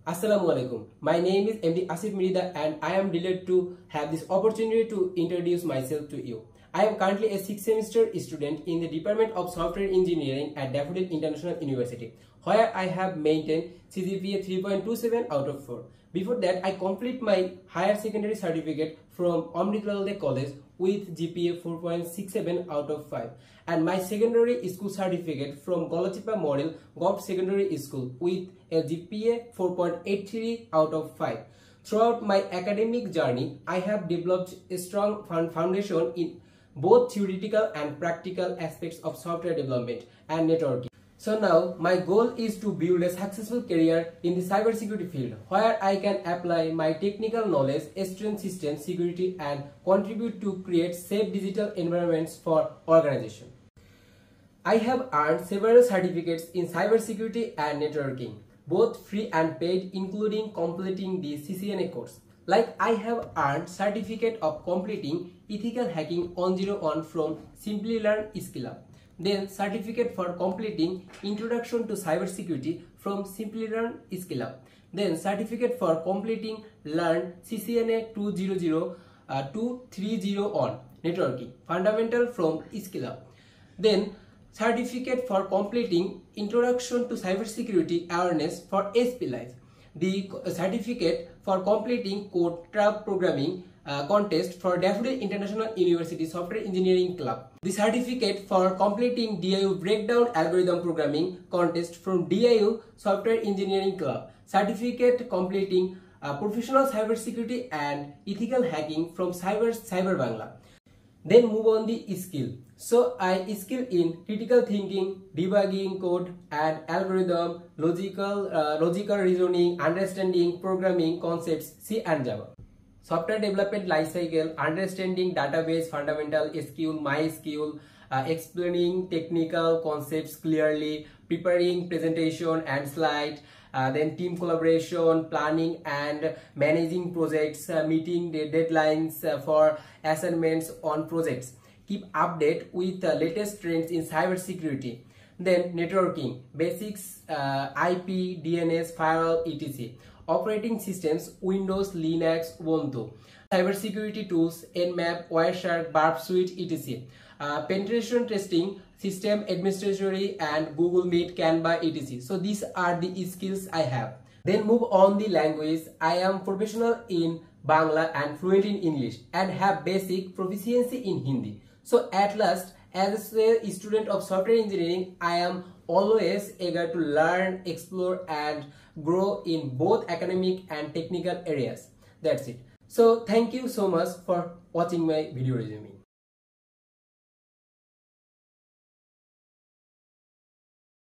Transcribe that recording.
Assalamu alaikum. My name is MD Asif Mirida and I am delighted to have this opportunity to introduce myself to you. I am currently a 6th semester student in the Department of Software Engineering at Daffodil International University, where I have maintained CGPA 3.27 out of 4. Before that, I complete my higher secondary certificate from Amritsar College with GPA 4.67 out of 5, and my secondary school certificate from Golotipa Model Gov Secondary School with a GPA 4.83 out of 5. Throughout my academic journey, I have developed a strong foundation in both theoretical and practical aspects of software development and networking. So now my goal is to build a successful career in the cybersecurity field where I can apply my technical knowledge, strengthen system security and contribute to create safe digital environments for organization. I have earned several certificates in cybersecurity and networking, both free and paid, including completing the CCNA course. Like I have earned certificate of completing ethical hacking 101 from Simplilearn SkillUp. Then certificate for completing Introduction to Cybersecurity from Simplilearn SkillUp. Then certificate for completing Learn CCNA 230 on Networking Fundamental from SkillUp. Then certificate for completing Introduction to Cybersecurity Awareness for SP Life. The certificate for completing Code Trap Programming contest for Daffodil International University Software Engineering Club. The certificate for completing DIU Breakdown Algorithm Programming contest from DIU Software Engineering Club. Certificate completing Professional Cybersecurity and Ethical Hacking from Cyber Bangla. Then move on the skill. So I skill in critical thinking, debugging code and algorithm, logical reasoning, understanding programming concepts, C and Java. Software development lifecycle, understanding database fundamental, SQL, MySQL, explaining technical concepts clearly, preparing presentation and slide, then team collaboration, planning and managing projects, meeting the deadlines for assignments on projects. Keep update with the latest trends in cybersecurity. Then networking, basics, IP, DNS, firewall, etc. Operating systems, Windows, Linux, Ubuntu. Cybersecurity tools, Nmap, Wireshark, Burp Suite, etc. Penetration testing, system administration and Google Meet, Canva, etc. So these are the skills I have. Then move on the language. I am professional in Bangla and fluent in English and have basic proficiency in Hindi. So at last, as a student of software engineering, I am always eager to learn, explore and grow in both academic and technical areas. That's it. So thank you so much for watching my video resume.